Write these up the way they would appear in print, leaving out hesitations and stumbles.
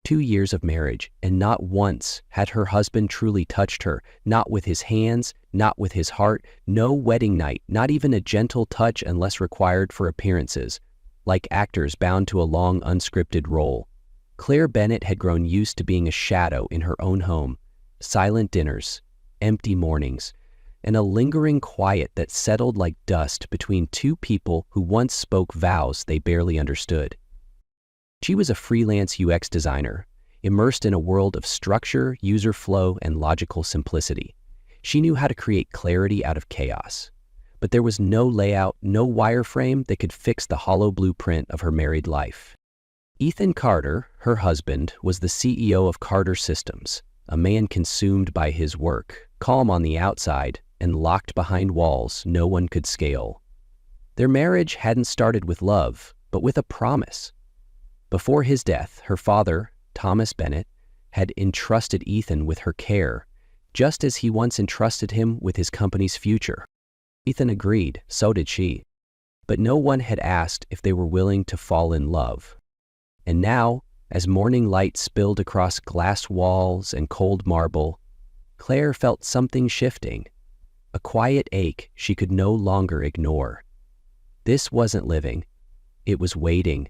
2 years of marriage, and not once had her husband truly touched her, not with his hands, not with his heart, no wedding night, not even a gentle touch unless required for appearances, like actors bound to a long unscripted role. Claire Bennett had grown used to being a shadow in her own home, silent dinners, empty mornings, and a lingering quiet that settled like dust between two people who once spoke vows they barely understood. She was a freelance UX designer, immersed in a world of structure, user flow, and logical simplicity. She knew how to create clarity out of chaos. But there was no layout, no wireframe that could fix the hollow blueprint of her married life. Ethan Carter, her husband, was the CEO of Carter Systems, a man consumed by his work, calm on the outside, and locked behind walls no one could scale. Their marriage hadn't started with love, but with a promise. Before his death, her father, Thomas Bennett, had entrusted Ethan with her care, just as he once entrusted him with his company's future. Ethan agreed, so did she. But no one had asked if they were willing to fall in love. And now, as morning light spilled across glass walls and cold marble, Claire felt something shifting, a quiet ache she could no longer ignore. This wasn't living. It was waiting.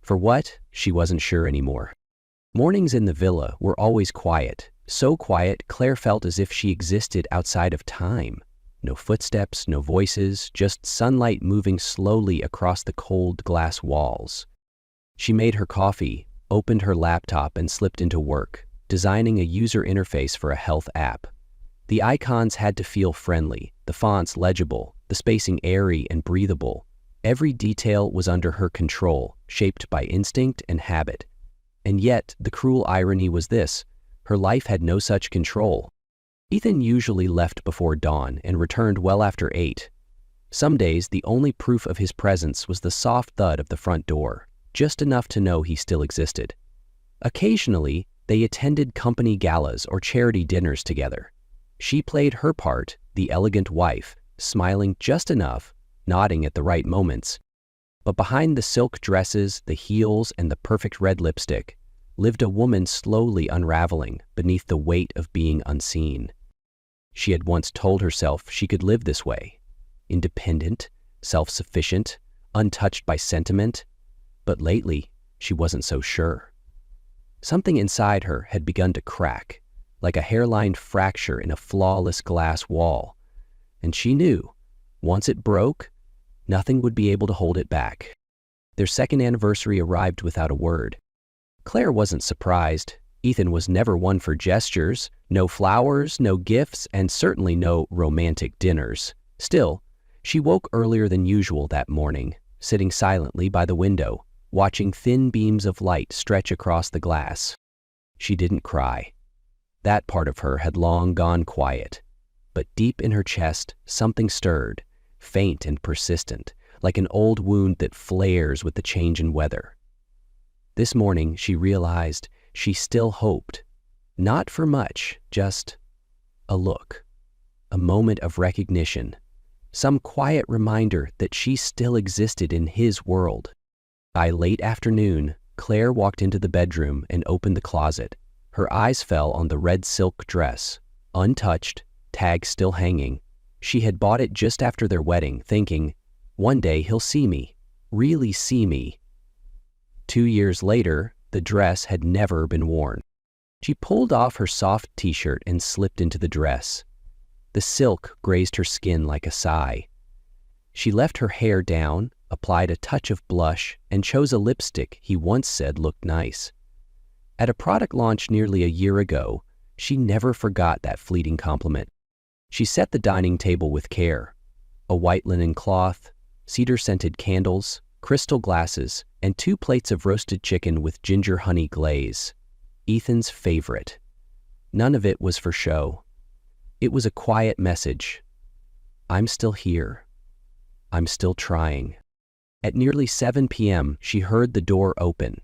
For what? She wasn't sure anymore. Mornings in the villa were always quiet, so quiet Claire felt as if she existed outside of time. No footsteps, no voices, just sunlight moving slowly across the cold glass walls. She made her coffee, opened her laptop, and slipped into work, designing a user interface for a health app. The icons had to feel friendly, the fonts legible, the spacing airy and breathable. Every detail was under her control, shaped by instinct and habit. And yet, the cruel irony was this: her life had no such control. Ethan usually left before dawn and returned well after 8. Some days, the only proof of his presence was the soft thud of the front door, just enough to know he still existed. Occasionally, they attended company galas or charity dinners together. She played her part, the elegant wife, smiling just enough, nodding at the right moments. But behind the silk dresses, the heels, and the perfect red lipstick lived a woman slowly unraveling beneath the weight of being unseen. She had once told herself she could live this way, independent, self-sufficient, untouched by sentiment, but lately she wasn't so sure. Something inside her had begun to crack, like a hairline fracture in a flawless glass wall, and she knew, once it broke, nothing would be able to hold it back. Their second anniversary arrived without a word. Claire wasn't surprised. Ethan was never one for gestures, no flowers, no gifts, and certainly no romantic dinners. Still, she woke earlier than usual that morning, sitting silently by the window, watching thin beams of light stretch across the glass. She didn't cry. That part of her had long gone quiet. But deep in her chest, something stirred, faint and persistent, like an old wound that flares with the change in weather. This morning, she realized she still hoped, not for much, just a look, a moment of recognition, some quiet reminder that she still existed in his world. By late afternoon, Claire walked into the bedroom and opened the closet. Her eyes fell on the red silk dress, untouched, tag still hanging. She had bought it just after their wedding, thinking, one day he'll see me, really see me. 2 years later, the dress had never been worn. She pulled off her soft t-shirt and slipped into the dress. The silk grazed her skin like a sigh. She left her hair down, applied a touch of blush, and chose a lipstick he once said looked nice. At a product launch nearly a year ago, she never forgot that fleeting compliment. She set the dining table with care. A white linen cloth, cedar-scented candles, crystal glasses, and 2 plates of roasted chicken with ginger honey glaze. Ethan's favorite. None of it was for show. It was a quiet message. I'm still here. I'm still trying. At nearly 7 p.m., she heard the door open.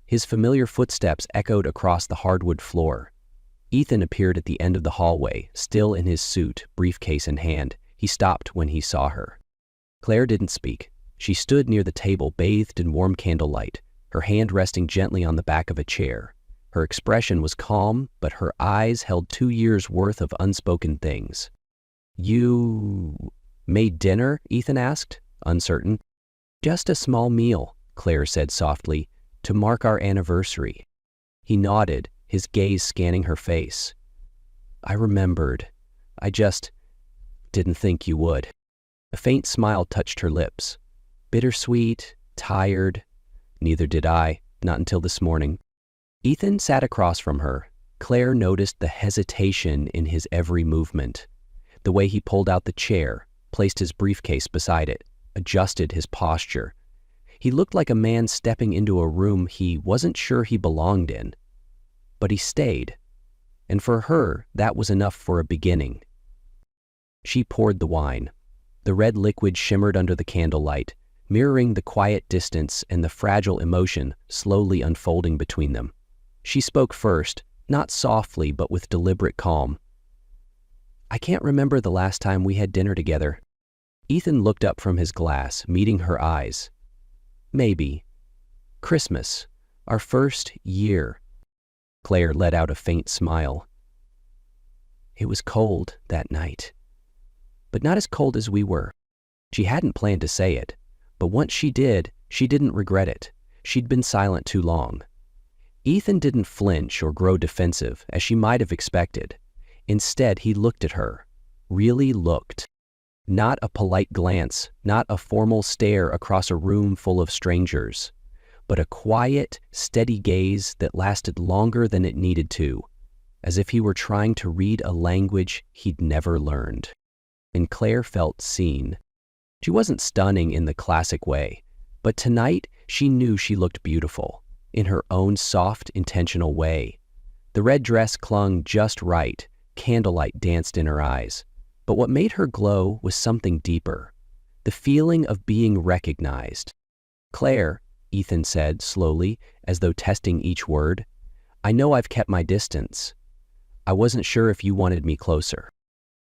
His familiar footsteps echoed across the hardwood floor. Ethan appeared at the end of the hallway, still in his suit, briefcase in hand. He stopped when he saw her. Claire didn't speak. She stood near the table, bathed in warm candlelight, her hand resting gently on the back of a chair. Her expression was calm, but her eyes held 2 years' worth of unspoken things. "You made dinner?" Ethan asked, uncertain. "Just a small meal," Claire said softly, "to mark our anniversary." He nodded, his gaze scanning her face. "I remembered. I just didn't think you would." A faint smile touched her lips. "Bittersweet, tired. Neither did I, not until this morning." Ethan sat across from her. Claire noticed the hesitation in his every movement. The way he pulled out the chair, placed his briefcase beside it, adjusted his posture. He looked like a man stepping into a room he wasn't sure he belonged in. But he stayed, and for her, that was enough for a beginning. She poured the wine. The red liquid shimmered under the candlelight, mirroring the quiet distance and the fragile emotion slowly unfolding between them. She spoke first, not softly but with deliberate calm. "I can't remember the last time we had dinner together." Ethan looked up from his glass, meeting her eyes. "Maybe. Christmas, our first year." Claire let out a faint smile. "It was cold that night. But not as cold as we were." She hadn't planned to say it, but once she did, she didn't regret it. She'd been silent too long. Ethan didn't flinch or grow defensive, as she might have expected. Instead, he looked at her, really looked. Not a polite glance, not a formal stare across a room full of strangers, but a quiet, steady gaze that lasted longer than it needed to, as if he were trying to read a language he'd never learned. And Claire felt seen. She wasn't stunning in the classic way, but tonight she knew she looked beautiful, in her own soft, intentional way. The red dress clung just right, candlelight danced in her eyes. But what made her glow was something deeper, the feeling of being recognized. "Claire," Ethan said slowly, as though testing each word, "I know I've kept my distance. I wasn't sure if you wanted me closer."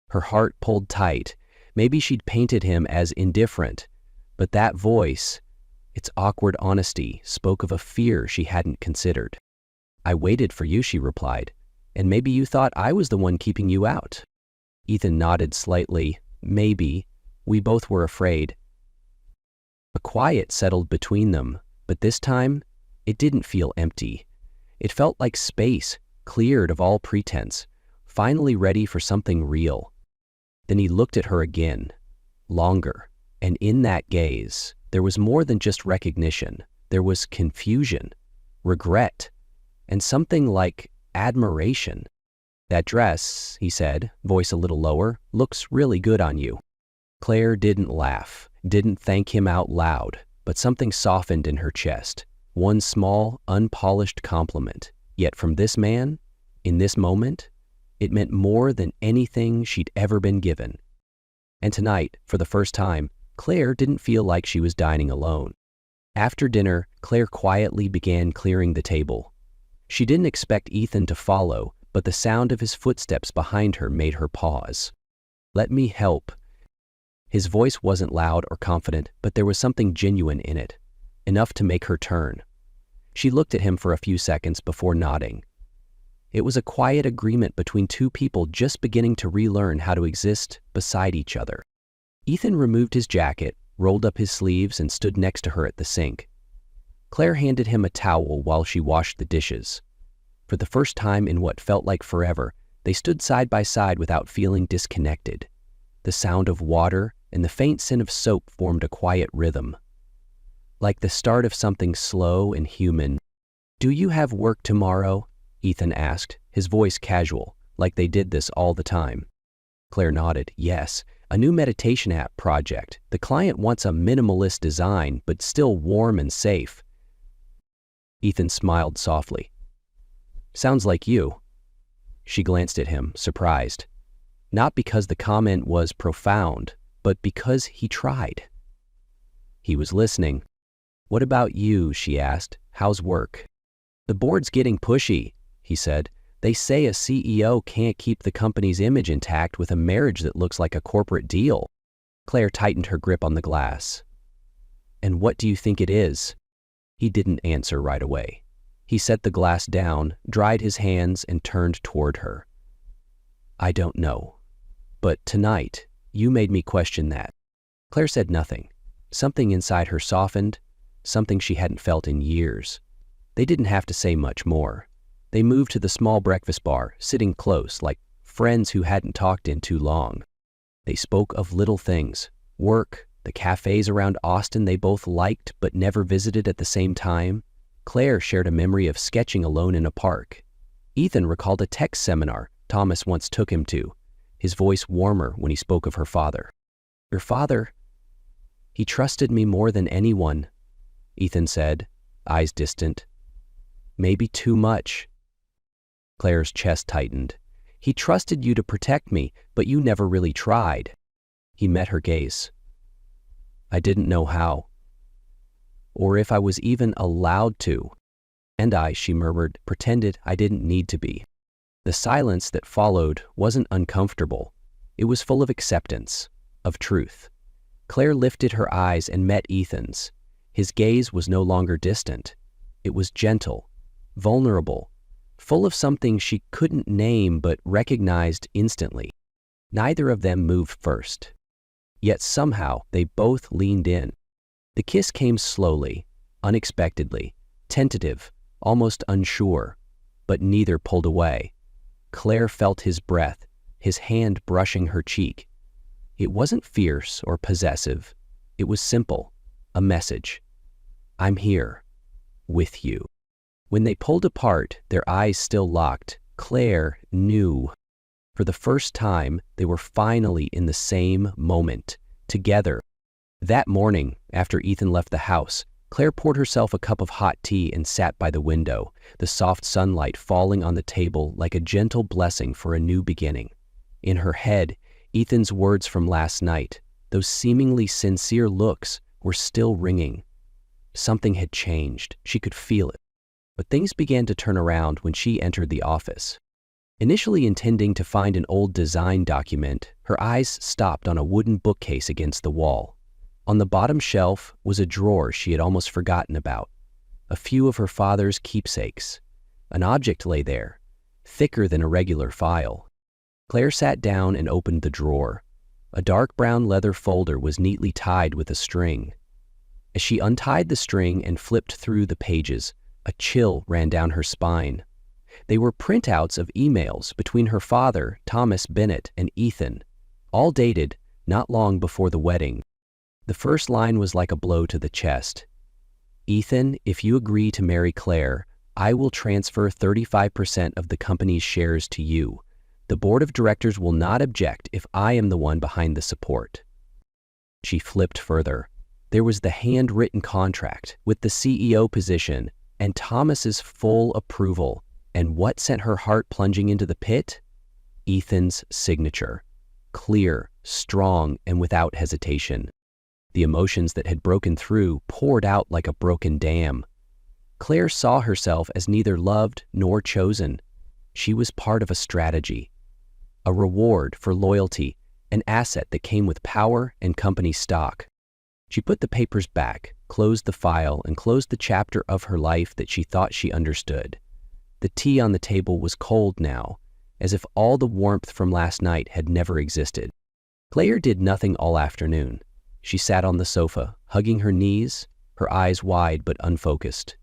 Her heart pulled tight. Maybe she'd painted him as indifferent, but that voice, its awkward honesty, spoke of a fear she hadn't considered. "I waited for you," she replied, "and maybe you thought I was the one keeping you out." Ethan nodded slightly. "Maybe. We both were afraid." A quiet settled between them, but this time, it didn't feel empty. It felt like space, cleared of all pretense, finally ready for something real. Then he looked at her again, longer, and in that gaze, there was more than just recognition. There was confusion, regret, and something like admiration. "That dress," he said, voice a little lower, "looks really good on you." Claire didn't laugh, didn't thank him out loud, but something softened in her chest. One small, unpolished compliment. Yet from this man, in this moment, it meant more than anything she'd ever been given. And tonight, for the first time, Claire didn't feel like she was dining alone. After dinner, Claire quietly began clearing the table. She didn't expect Ethan to follow, but the sound of his footsteps behind her made her pause. "Let me help." His voice wasn't loud or confident, but there was something genuine in it, enough to make her turn. She looked at him for a few seconds before nodding. It was a quiet agreement between two people just beginning to relearn how to exist beside each other. Ethan removed his jacket, rolled up his sleeves, and stood next to her at the sink. Claire handed him a towel while she washed the dishes. For the first time in what felt like forever, they stood side by side without feeling disconnected. The sound of water and the faint scent of soap formed a quiet rhythm, like the start of something slow and human. "Do you have work tomorrow?" Ethan asked, his voice casual, like they did this all the time. Claire nodded. "Yes, a new meditation app project. The client wants a minimalist design, but still warm and safe." Ethan smiled softly. "Sounds like you." She glanced at him, surprised. Not because the comment was profound, but because he tried. He was listening. "What about you?" she asked. "How's work?" "The board's getting pushy," he said. "They say a CEO can't keep the company's image intact with a marriage that looks like a corporate deal." Claire tightened her grip on the glass. "And what do you think it is?" He didn't answer right away. He set the glass down, dried his hands, and turned toward her. "I don't know. But tonight, you made me question that." Claire said nothing. Something inside her softened, something she hadn't felt in years. They didn't have to say much more. They moved to the small breakfast bar, sitting close, like friends who hadn't talked in too long. They spoke of little things, work, the cafes around Austin they both liked but never visited at the same time. Claire shared a memory of sketching alone in a park. Ethan recalled a tech seminar Thomas once took him to, his voice warmer when he spoke of her father. "Your father, he trusted me more than anyone," Ethan said, eyes distant. "Maybe too much." Claire's chest tightened. "He trusted you to protect me, but you never really tried." He met her gaze. "I didn't know how. Or if I was even allowed to." "And I," she murmured, "pretended I didn't need to be." The silence that followed wasn't uncomfortable. It was full of acceptance, of truth. Claire lifted her eyes and met Ethan's. His gaze was no longer distant. It was gentle, vulnerable, full of something she couldn't name but recognized instantly. Neither of them moved first. Yet somehow they both leaned in. The kiss came slowly, unexpectedly, tentative, almost unsure, but neither pulled away. Claire felt his breath, his hand brushing her cheek. It wasn't fierce or possessive. It was simple, a message. "I'm here, with you." When they pulled apart, their eyes still locked, Claire knew. For the first time, they were finally in the same moment, together. That morning, after Ethan left the house, Claire poured herself a cup of hot tea and sat by the window, the soft sunlight falling on the table like a gentle blessing for a new beginning. In her head, Ethan's words from last night, those seemingly sincere looks, were still ringing. Something had changed. She could feel it. But things began to turn around when she entered the office. Initially intending to find an old design document, her eyes stopped on a wooden bookcase against the wall. On the bottom shelf was a drawer she had almost forgotten about. A few of her father's keepsakes. An object lay there, thicker than a regular file. Claire sat down and opened the drawer. A dark brown leather folder was neatly tied with a string. As she untied the string and flipped through the pages, a chill ran down her spine. They were printouts of emails between her father, Thomas Bennett, and Ethan, all dated not long before the wedding. The first line was like a blow to the chest. "Ethan, if you agree to marry Claire, I will transfer 35% of the company's shares to you. The board of directors will not object if I am the one behind the support." She flipped further. There was the handwritten contract with the CEO position and Thomas's full approval. And what sent her heart plunging into the pit? Ethan's signature. Clear, strong, and without hesitation. The emotions that had broken through poured out like a broken dam. Claire saw herself as neither loved nor chosen. She was part of a strategy, a reward for loyalty, an asset that came with power and company stock. She put the papers back, closed the file, and closed the chapter of her life that she thought she understood. The tea on the table was cold now, as if all the warmth from last night had never existed. Claire did nothing all afternoon. She sat on the sofa, hugging her knees, her eyes wide but unfocused.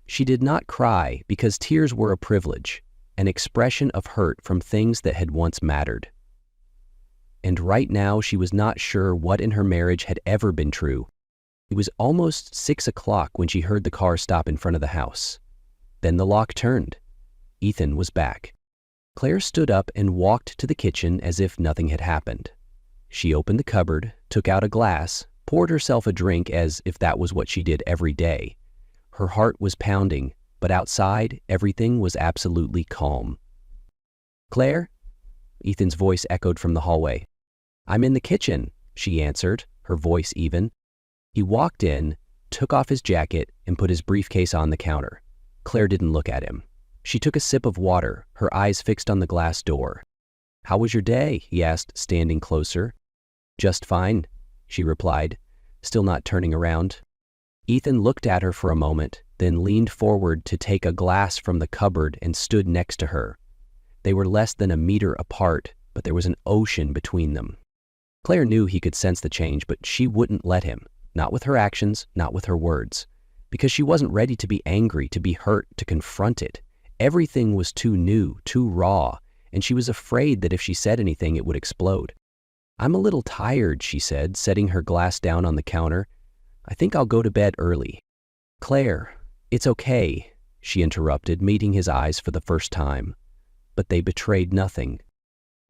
She did not cry because tears were a privilege, an expression of hurt from things that had once mattered. And right now she was not sure what in her marriage had ever been true. It was almost 6 o'clock when she heard the car stop in front of the house. Then the lock turned. Ethan was back. Claire stood up and walked to the kitchen as if nothing had happened. She opened the cupboard, took out a glass, poured herself a drink as if that was what she did every day. Her heart was pounding, but outside, everything was absolutely calm. "Claire?" Ethan's voice echoed from the hallway. "I'm in the kitchen," she answered, her voice even. He walked in, took off his jacket, and put his briefcase on the counter. Claire didn't look at him. She took a sip of water, her eyes fixed on the glass door. "How was your day?" he asked, standing closer. "Just fine," she replied, still not turning around. Ethan looked at her for a moment, then leaned forward to take a glass from the cupboard and stood next to her. They were less than a meter apart, but there was an ocean between them. Claire knew he could sense the change, but she wouldn't let him. Not with her actions, not with her words. Because she wasn't ready to be angry, to be hurt, to confront it. Everything was too new, too raw, and she was afraid that if she said anything, it would explode. "I'm a little tired," she said, setting her glass down on the counter. "I think I'll go to bed early." "Claire, it's okay," she interrupted, meeting his eyes for the first time. But they betrayed nothing.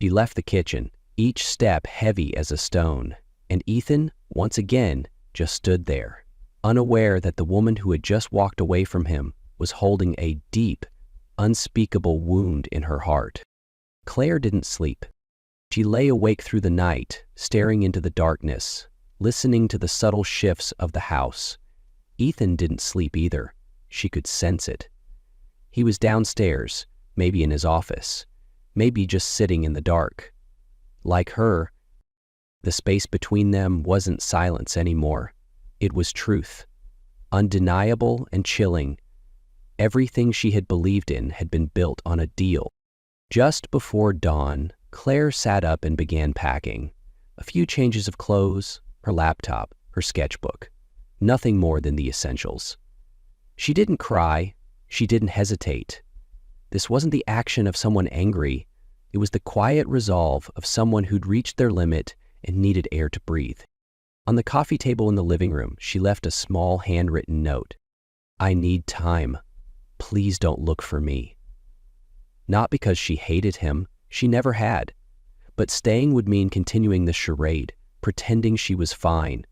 She left the kitchen, each step heavy as a stone, and Ethan, once again, just stood there, unaware that the woman who had just walked away from him was holding a deep, unspeakable wound in her heart. Claire didn't sleep. She lay awake through the night, staring into the darkness, listening to the subtle shifts of the house. Ethan didn't sleep either. She could sense it. He was downstairs, maybe in his office, maybe just sitting in the dark. Like her, the space between them wasn't silence anymore. It was truth, undeniable and chilling. Everything she had believed in had been built on a deal. Just before dawn, Claire sat up and began packing. A few changes of clothes, her laptop, her sketchbook. Nothing more than the essentials. She didn't cry. She didn't hesitate. This wasn't the action of someone angry. It was the quiet resolve of someone who'd reached their limit and needed air to breathe. On the coffee table in the living room, she left a small handwritten note. "I need time. Please don't look for me." Not because she hated him. She never had. But staying would mean continuing the charade, pretending she was fine,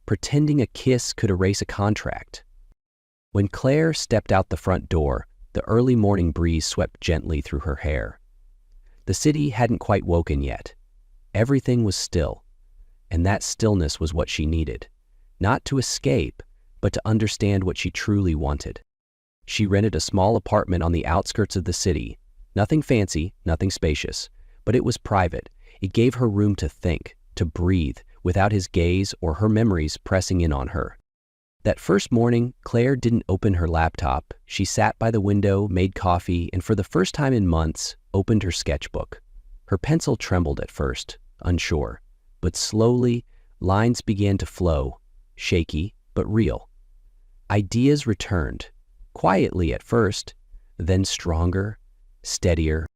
pretending a kiss could erase a contract. When Claire stepped out the front door, the early morning breeze swept gently through her hair. The city hadn't quite woken yet. Everything was still, and that stillness was what she needed, not to escape, but to understand what she truly wanted. She rented a small apartment on the outskirts of the city. Nothing fancy, nothing spacious, but it was private. It gave her room to think, to breathe, without his gaze or her memories pressing in on her. That first morning, Claire didn't open her laptop. She sat by the window, made coffee, and for the first time in months, opened her sketchbook. Her pencil trembled at first, unsure, but slowly, lines began to flow, shaky but real. Ideas returned, quietly at first, then stronger, steadier.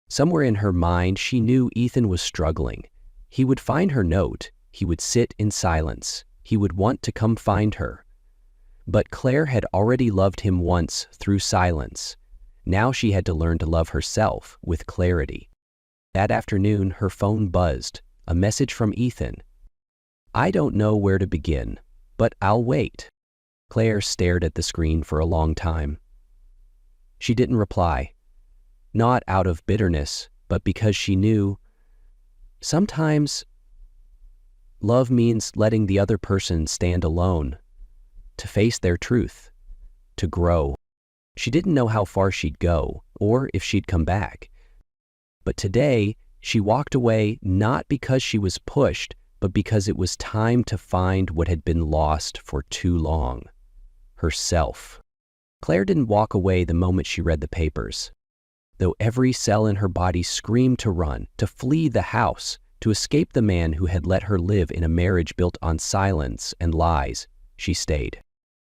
Somewhere in her mind, she knew Ethan was struggling. He would find her note. He would sit in silence. He would want to come find her. But Claire had already loved him once through silence. Now she had to learn to love herself with clarity. That afternoon, her phone buzzed, a message from Ethan. "I don't know where to begin, but I'll wait." Claire stared at the screen for a long time. She didn't reply. Not out of bitterness, but because she knew sometimes love means letting the other person stand alone, to face their truth, to grow. She didn't know how far she'd go, or if she'd come back. But today, she walked away not because she was pushed, but because it was time to find what had been lost for too long. Herself. Claire didn't walk away the moment she read the papers. Though every cell in her body screamed to run, to flee the house, to escape the man who had let her live in a marriage built on silence and lies, she stayed.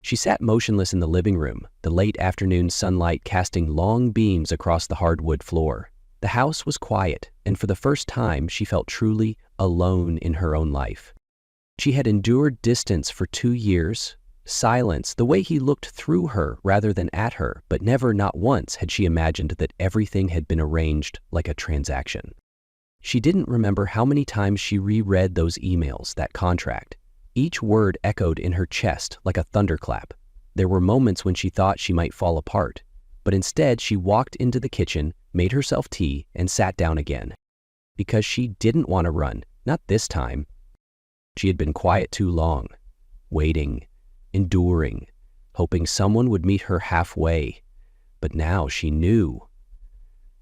She sat motionless in the living room, the late afternoon sunlight casting long beams across the hardwood floor. The house was quiet, and for the first time she felt truly alone in her own life. She had endured distance for 2 years, silence, the way he looked through her rather than at her, but never, not once, had she imagined that everything had been arranged like a transaction. She didn't remember how many times she reread those emails, that contract. Each word echoed in her chest like a thunderclap. There were moments when she thought she might fall apart, but instead she walked into the kitchen, made herself tea, and sat down again. Because she didn't want to run, not this time. She had been quiet too long, waiting, enduring, hoping someone would meet her halfway. But now she knew.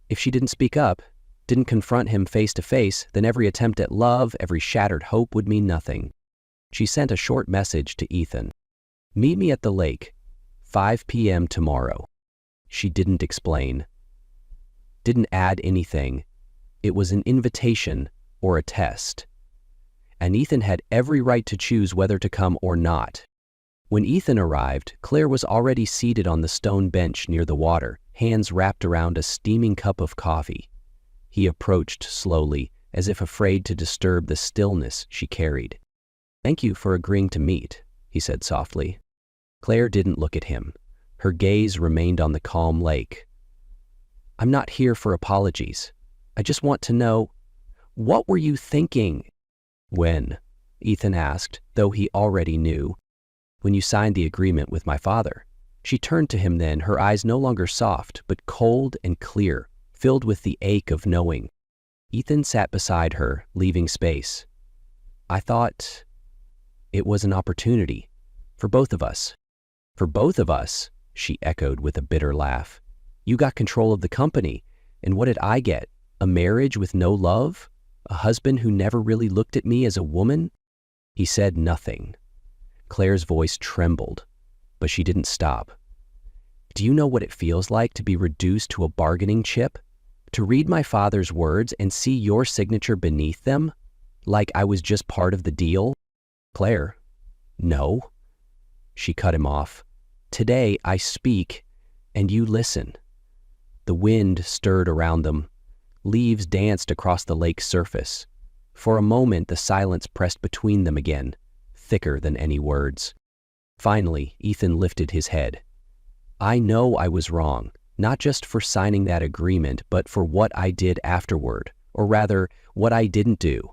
If she didn't speak up, didn't confront him face to face, then every attempt at love, every shattered hope would mean nothing. She sent a short message to Ethan. Meet me at the lake, 5 p.m. tomorrow. She didn't explain, didn't add anything. It was an invitation or a test. And Ethan had every right to choose whether to come or not. When Ethan arrived, Claire was already seated on the stone bench near the water, hands wrapped around a steaming cup of coffee. He approached slowly, as if afraid to disturb the stillness she carried. "Thank you for agreeing to meet," he said softly. Claire didn't look at him. Her gaze remained on the calm lake. "I'm not here for apologies. I just want to know, what were you thinking?" "When?" Ethan asked, though he already knew. "When you signed the agreement with my father." She turned to him then, her eyes no longer soft, but cold and clear, filled with the ache of knowing. Ethan sat beside her, leaving space. "I thought it was an opportunity for both of us." "For both of us?" she echoed with a bitter laugh. "You got control of the company, and what did I get? A marriage with no love? A husband who never really looked at me as a woman?" He said nothing. Claire's voice trembled, but she didn't stop. "Do you know what it feels like to be reduced to a bargaining chip? To read my father's words and see your signature beneath them? Like I was just part of the deal?" "Claire, no." She cut him off. "Today I speak, and you listen." The wind stirred around them. Leaves danced across the lake's surface. For a moment, the silence pressed between them again, thicker than any words. Finally, Ethan lifted his head. "I know I was wrong, not just for signing that agreement, but for what I did afterward, or rather, what I didn't do.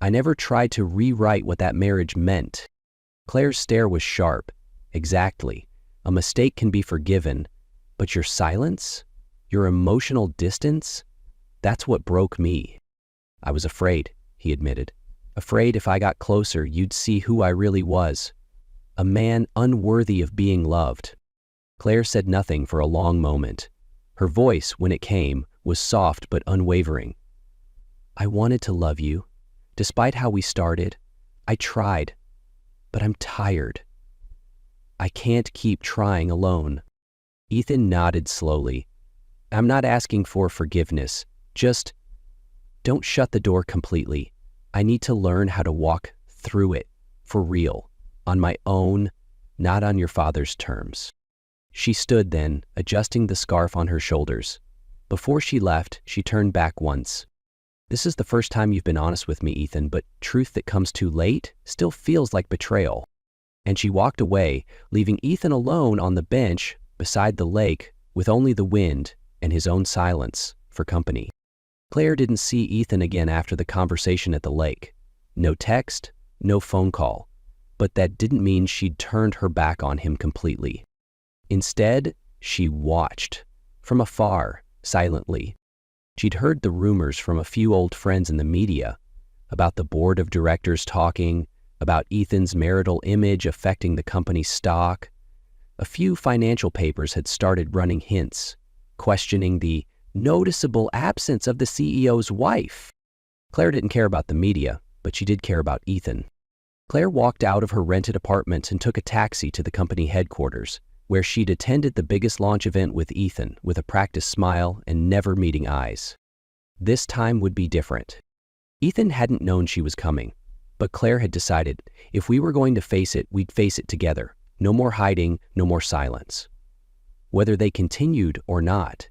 I never tried to rewrite what that marriage meant." Claire's stare was sharp. "Exactly. A mistake can be forgiven, but your silence? Your emotional distance? That's what broke me." "I was afraid," he admitted. "Afraid if I got closer, you'd see who I really was. A man unworthy of being loved." Claire said nothing for a long moment. Her voice, when it came, was soft but unwavering. "I wanted to love you. Despite how we started, I tried. But I'm tired. I can't keep trying alone." Ethan nodded slowly. "I'm not asking for forgiveness. Just don't shut the door completely. I need to learn how to walk through it, for real, on my own, not on your father's terms." She stood then, adjusting the scarf on her shoulders. Before she left, she turned back once. "This is the first time you've been honest with me, Ethan, but truth that comes too late still feels like betrayal." And she walked away, leaving Ethan alone on the bench beside the lake with only the wind and his own silence for company. Claire didn't see Ethan again after the conversation at the lake. No text, no phone call. But that didn't mean she'd turned her back on him completely. Instead, she watched, from afar, silently. She'd heard the rumors from a few old friends in the media about the board of directors talking, about Ethan's marital image affecting the company's stock. A few financial papers had started running hints, questioning the noticeable absence of the CEO's wife. Claire didn't care about the media, but she did care about Ethan. Claire walked out of her rented apartment and took a taxi to the company headquarters, where she'd attended the biggest launch event with Ethan with a practiced smile and never meeting eyes. This time would be different. Ethan hadn't known she was coming, but Claire had decided if we were going to face it, we'd face it together. No more hiding, no more silence. Whether they continued or not,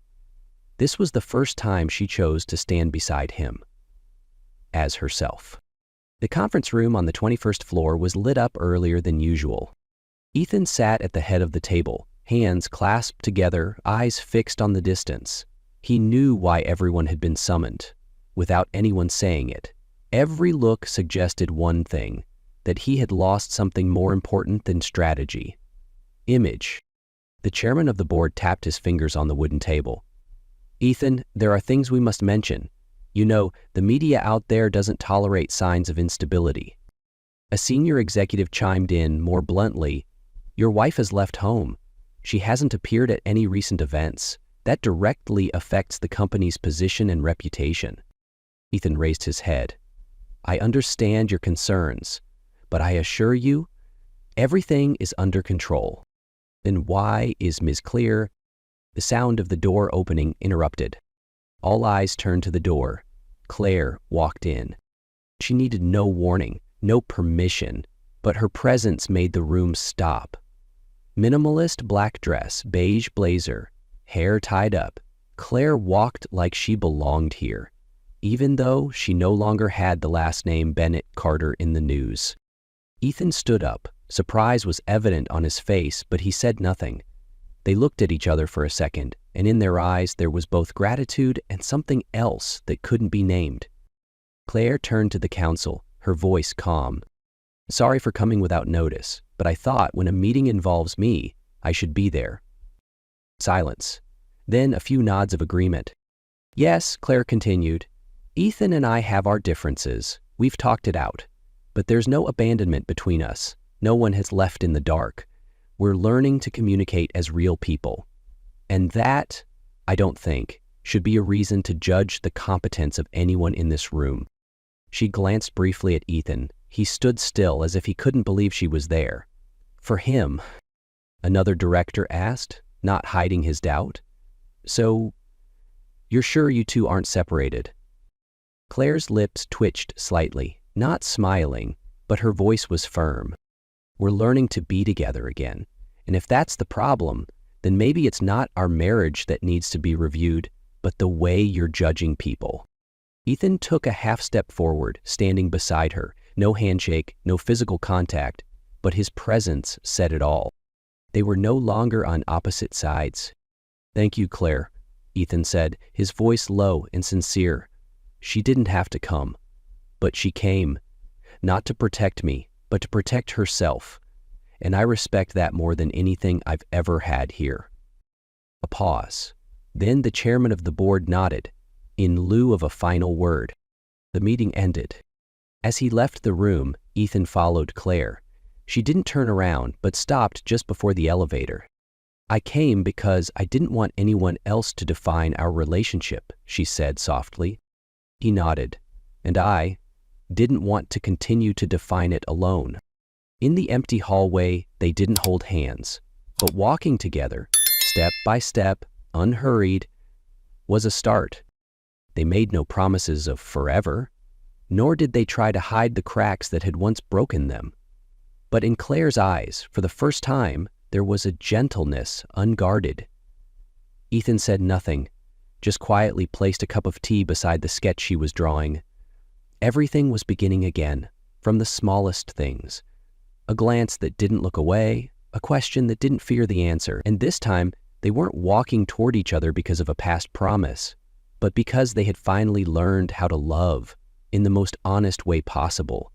this was the first time she chose to stand beside him, as herself. The conference room on the 21st floor was lit up earlier than usual. Ethan sat at the head of the table, hands clasped together, eyes fixed on the distance. He knew why everyone had been summoned, without anyone saying it. Every look suggested one thing, that he had lost something more important than strategy. Image. The chairman of the board tapped his fingers on the wooden table. "Ethan, there are things we must mention. You know, the media out there doesn't tolerate signs of instability." A senior executive chimed in more bluntly, "Your wife has left home. She hasn't appeared at any recent events. That directly affects the company's position and reputation." Ethan raised his head. "I understand your concerns, but I assure you, Everything is under control. Then why is Ms. Clear? The sound of the door opening interrupted. All eyes turned to the door. Claire walked in. She needed no warning, no permission, but her presence made the room stop. Minimalist black dress, beige blazer, hair tied up, Claire walked like she belonged here, even though she no longer had the last name Bennett Carter in the news. Ethan stood up. Surprise was evident on his face, but he said nothing. They looked at each other for a second, and in their eyes there was both gratitude and something else that couldn't be named. Claire turned to the counsel, her voice calm. Sorry for coming without notice, but I thought when a meeting involves me, I should be there. Silence. Then a few nods of agreement. Yes, Claire continued. Ethan and I have our differences. We've talked it out. But there's no abandonment between us. No one has left in the dark. We're learning to communicate as real people. And that, I don't think, should be a reason to judge the competence of anyone in this room. She glanced briefly at Ethan. He stood still as if he couldn't believe she was there. For him, another director asked, not hiding his doubt. So, you're sure you two aren't separated? Claire's lips twitched slightly, not smiling, but her voice was firm. We're learning to be together again. And if that's the problem, then maybe it's not our marriage that needs to be reviewed, but the way you're judging people. Ethan took a half step forward, standing beside her. No handshake, no physical contact, but his presence said it all. They were no longer on opposite sides. Thank you, Claire, Ethan said, his voice low and sincere. She didn't have to come, but she came, not to protect me, but to protect herself. And I respect that more than anything I've ever had here. A pause. Then the chairman of the board nodded, in lieu of a final word. The meeting ended. As he left the room, Ethan followed Claire. She didn't turn around, but stopped just before the elevator. I came because I didn't want anyone else to define our relationship, she said softly. He nodded, and I didn't want to continue to define it alone. In the empty hallway, they didn't hold hands, but walking together, step by step, unhurried, was a start. They made no promises of forever, nor did they try to hide the cracks that had once broken them. But in Claire's eyes, for the first time, there was a gentleness unguarded. Ethan said nothing, just quietly placed a cup of tea beside the sketch she was drawing. Everything was beginning again, from the smallest things. A glance that didn't look away, a question that didn't fear the answer, and this time they weren't walking toward each other because of a past promise, but because they had finally learned how to love in the most honest way possible.